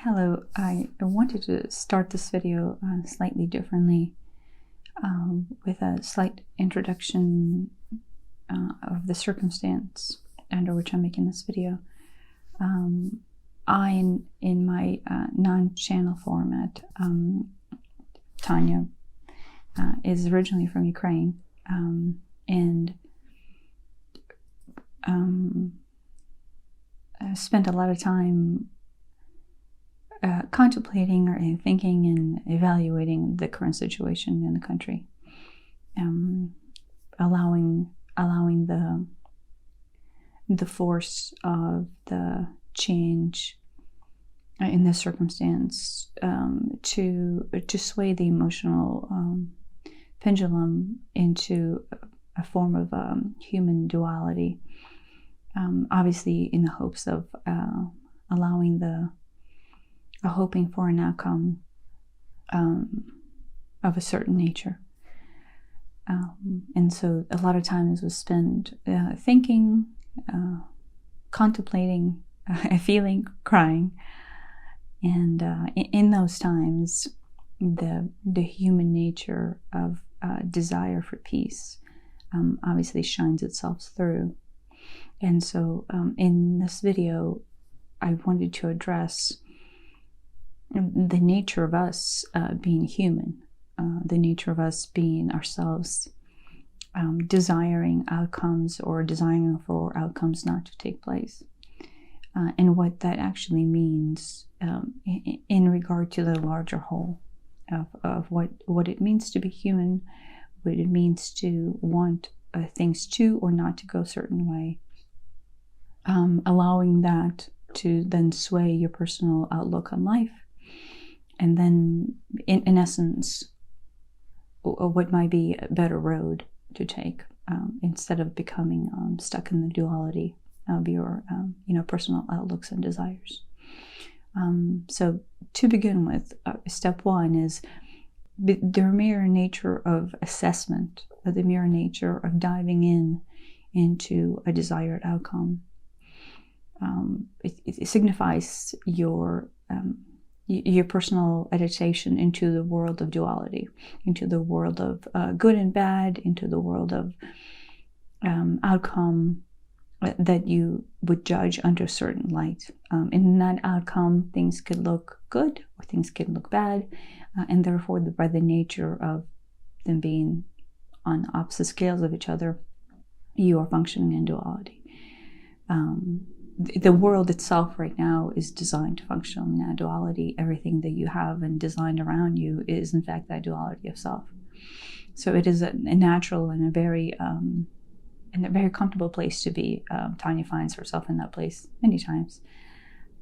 Hello, I wanted to start this video slightly differently with a slight introduction of the circumstance under which I'm making this video. In my non-channel format, Tanya is originally from Ukraine, and I spent a lot of time contemplating and thinking and evaluating the current situation in the country, allowing the force of the change in this circumstance to sway the emotional pendulum into a form of human duality, obviously in the hopes of hoping for an outcome of a certain nature. And so a lot of times was spent thinking, contemplating, feeling, crying. And in those times, the human nature of desire for peace obviously shines itself through. And so in this video, I wanted to address the nature of us being human, the nature of us being ourselves, desiring outcomes or desiring for outcomes not to take place, and what that actually means in regard to the larger whole of what it means to be human, what it means to want things to or not to go a certain way, allowing that to then sway your personal outlook on life. And then, in essence, what might be a better road to take instead of becoming stuck in the duality of your, personal outlooks and desires. So, to begin with, step one is the mere nature of assessment, the mere nature of diving into a desired outcome. It signifies your personal adaptation into the world of duality, into the world of good and bad, into the world of outcome that you would judge under a certain light. In that outcome, things could look good or things could look bad, and therefore, by the nature of them being on opposite scales of each other, you are functioning in duality. The world itself right now is designed to function in that duality. Everything that you have and designed around you is, in fact, that duality of self. So it is a natural and a very comfortable place to be. Tanya finds herself in that place many times,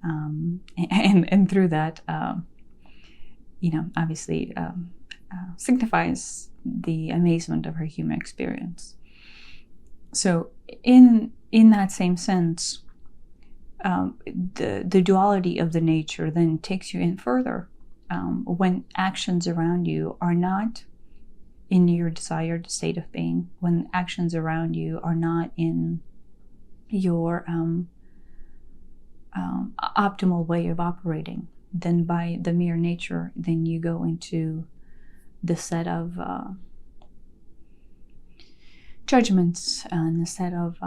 and through that, obviously, signifies the amazement of her human experience. So, in that same sense, the duality of the nature then takes you in further. When actions around you are not in your desired state of being, when actions around you are not in your optimal way of operating, then by the mere nature, then you go into the set of judgments and the set of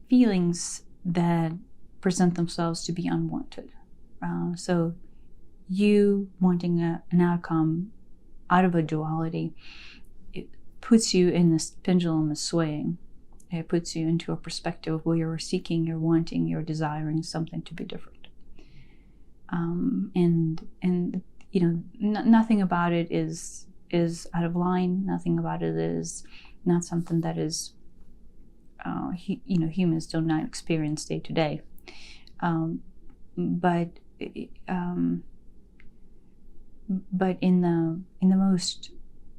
feelings that present themselves to be unwanted. So you wanting an outcome out of a duality, it puts you in this pendulum of swaying. It puts you into a perspective where you're seeking, you're wanting, you're desiring something to be different. Nothing about it is out of line. Nothing about it is not something that is humans do not experience day to day, but in the most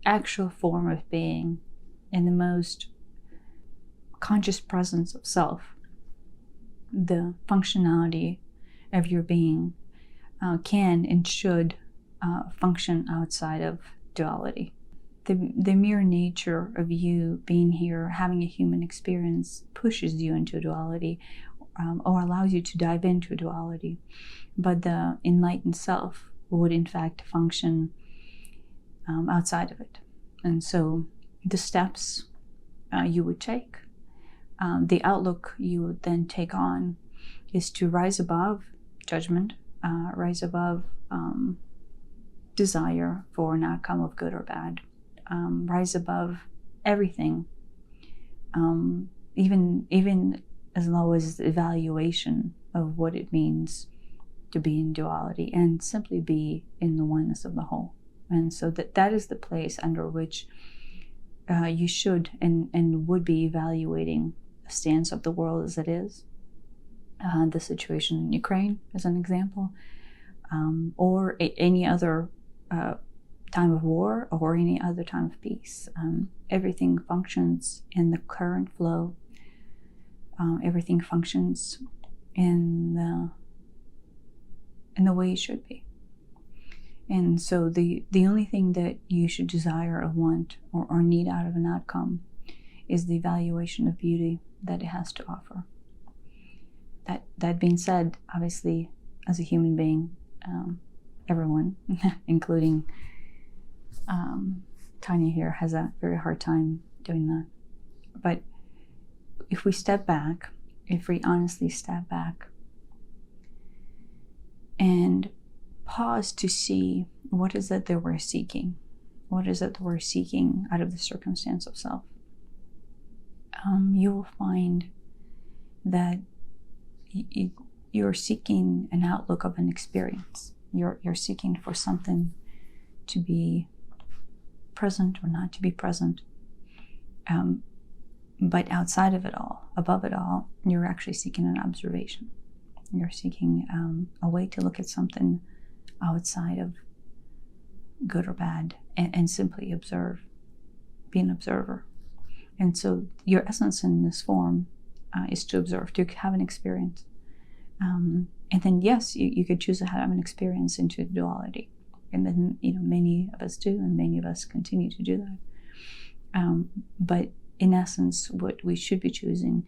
actual form of being, in the most conscious presence of self, the functionality of your being can and should function outside of duality. The mere nature of you being here, having a human experience, pushes you into duality, or allows you to dive into duality. But the enlightened self would in fact function outside of it. And so the steps you would take, the outlook you would then take on, is to rise above judgment, rise above desire for an outcome of good or bad, rise above everything, even as low as the evaluation of what it means to be in duality, and simply be in the oneness of the whole. And so that is the place under which you should and would be evaluating the stance of the world as it is. The situation in Ukraine, as an example, or any other time of war or any other time of peace. Everything functions in the current flow. Everything functions in the way it should be. And so the only thing that you should desire or want or need out of an outcome is the evaluation of beauty that it has to offer. That being said, obviously, as a human being, everyone, including Tanya here, has a very hard time doing that. But if we step back, if we honestly step back and pause to see what is it that we're seeking, what is it that we're seeking out of the circumstance of self, you will find that you're seeking an outlook of an experience. You're seeking for something to be present or not to be present. But outside of it all, above it all, you're actually seeking an observation. You're seeking a way to look at something outside of good or bad and simply observe, be an observer. And so your essence in this form is to observe, to have an experience. And then, yes, you could choose to have an experience into duality. And then, many of us do, and many of us continue to do that. But in essence, what we should be choosing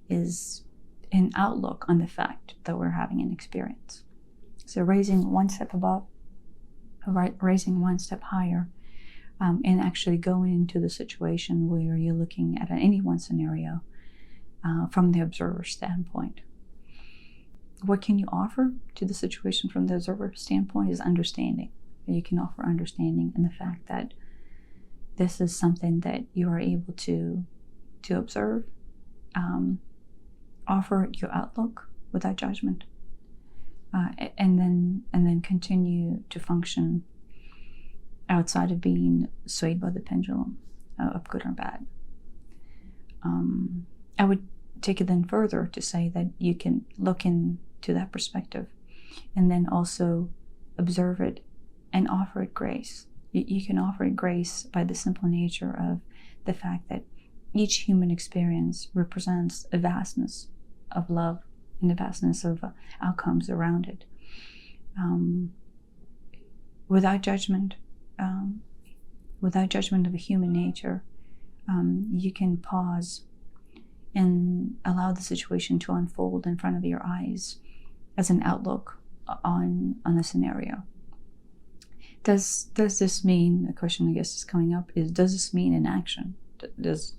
is an outlook on the fact that we're having an experience. So raising one step above, raising one step higher, and actually going into the situation where you're looking at any one scenario from the observer standpoint. What can you offer to the situation from the observer standpoint is understanding. You can offer understanding in the fact that this is something that you are able to observe, offer your outlook without judgment, and then continue to function outside of being swayed by the pendulum of good or bad. I would take it then further to say that you can look into that perspective and then also observe it and offer it grace. You can offer it grace by the simple nature of the fact that each human experience represents a vastness of love and a vastness of outcomes around it. Without judgment of a human nature, you can pause and allow the situation to unfold in front of your eyes as an outlook on a scenario. Does this mean, the question I guess is coming up is, does this mean an action? Does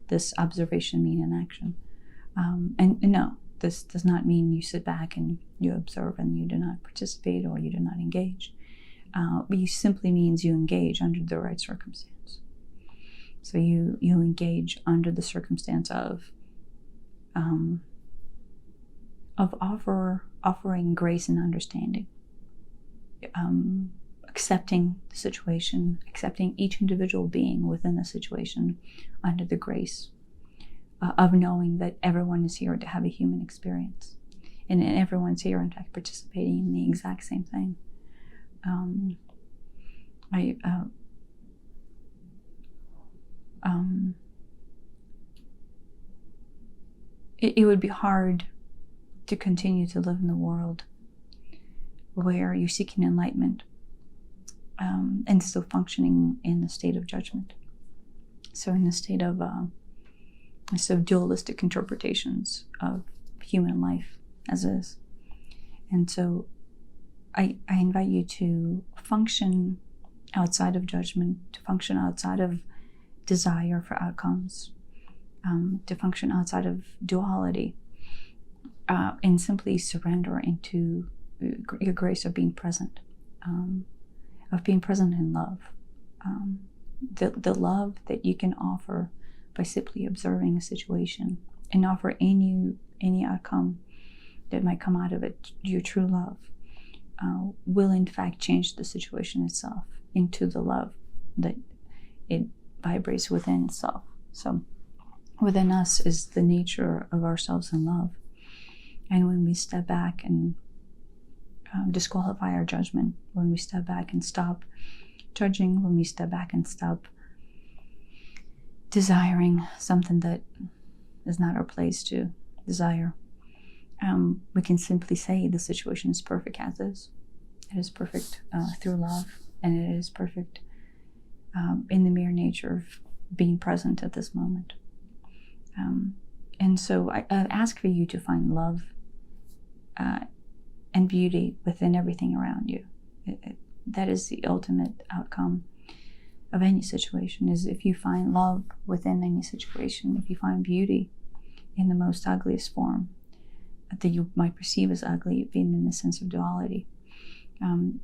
this observation mean an action? And no, this does not mean you sit back and you observe and you do not participate or you do not engage. It simply means you engage under the right circumstance. So you engage under the circumstance of offering grace and understanding, accepting the situation, accepting each individual being within the situation under the grace of knowing that everyone is here to have a human experience, and everyone's here in fact participating in the exact same thing. It would be hard to continue to live in the world where you're seeking enlightenment and still functioning in the state of judgment. So in the state of dualistic interpretations of human life as is. And so I invite you to function outside of judgment, to function outside of desire for outcomes, to function outside of duality, and simply surrender into your grace of being present, in love. The love that you can offer by simply observing a situation and offer any outcome that might come out of it, your true love, will in fact change the situation itself into the love that it vibrates within itself. So within us is the nature of ourselves in love. And when we step back and disqualify our judgment, when we step back and stop judging, when we step back and stop desiring something that is not our place to desire, we can simply say the situation is perfect as is. It is perfect through love, and it is perfect in the mere nature of being present at this moment. And so I ask for you to find love and beauty within everything around you. That is the ultimate outcome of any situation, is if you find love within any situation, if you find beauty in the most ugliest form that you might perceive as ugly, being in the sense of duality,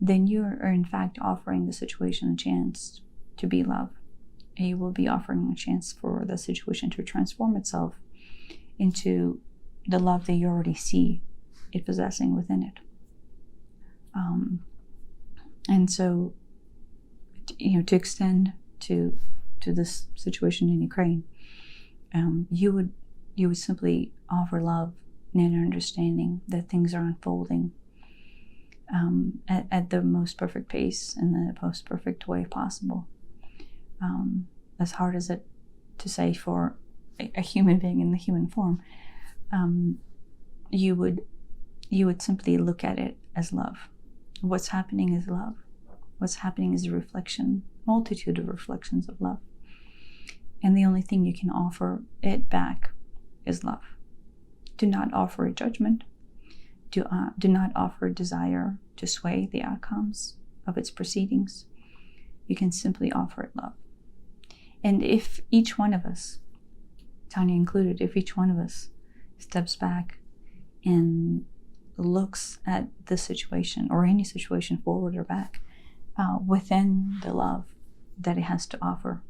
then you are in fact offering the situation a chance to be love. And you will be offering a chance for the situation to transform itself into the love that you already see it possessing within it. And so, to extend to this situation in Ukraine, you would simply offer love and an understanding that things are unfolding at the most perfect pace and the most perfect way possible. As hard as it to say for a human being in the human form, you would simply look at it as love. What's happening is love. What's happening is a reflection, multitude of reflections of love. And the only thing you can offer it back is love. Do not offer a judgment. Do not offer a desire to sway the outcomes of its proceedings. You can simply offer it love. And if each one of us, Tanya included, if each one of us steps back and looks at the situation, or any situation, forward or back, within the love that it has to offer,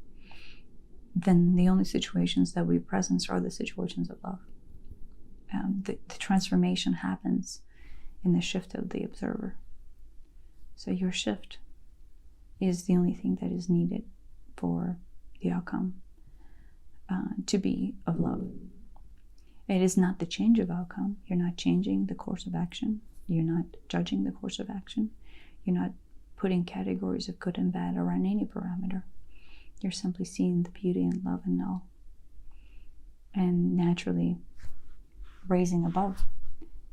then the only situations that we presence are the situations of love. The transformation happens in the shift of the observer. So your shift is the only thing that is needed for the outcome to be of love. It is not the change of outcome. You're not changing the course of action. You're not judging the course of action. You're not putting categories of good and bad around any parameter. You're simply seeing the beauty and love in all, and naturally raising above,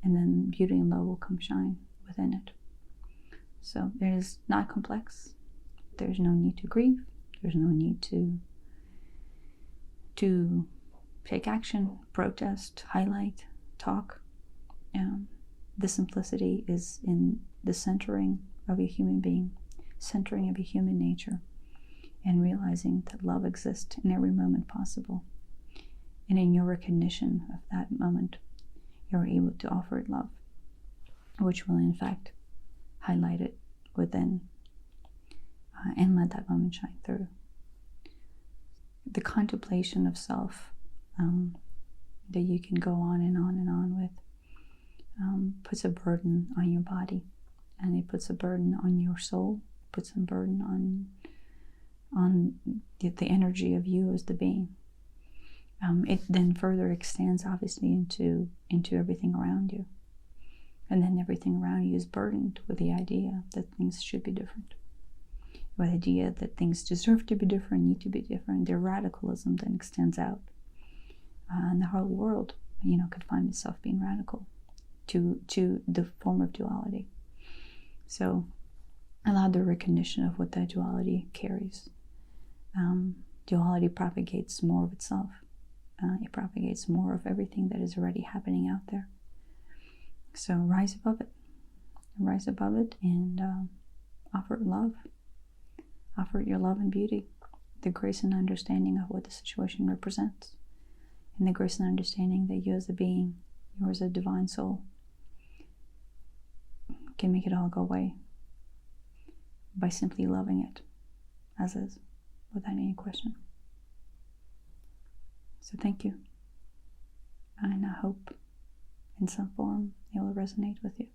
and then beauty and love will come shine within it. So it is not complex. There's no need to grieve. There's no need to take action, protest, highlight, talk. The simplicity is in the centering of a human being, centering of a human nature, and realizing that love exists in every moment possible. And in your recognition of that moment, you're able to offer it love, which will in fact highlight it within and let that moment shine through. The contemplation of self that you can go on and on and on with puts a burden on your body, and it puts a burden on your soul, puts a burden on the energy of you as the being. It then further extends obviously into everything around you, and then everything around you is burdened with the idea that things should be different, with the idea that things deserve to be different, need to be different. Their radicalism then extends out, and the whole world, could find itself being radical to the form of duality. So allow the recognition of what that duality carries. Duality propagates more of itself. it propagates more of everything that is already happening out there. So rise above it. Rise above it and offer it love. Offer it your love and beauty, the grace and understanding of what the situation represents, and the grace and understanding that you as a being, you as a divine soul, can make it all go away by simply loving it as is, without any question. So thank you, and I hope in some form it will resonate with you.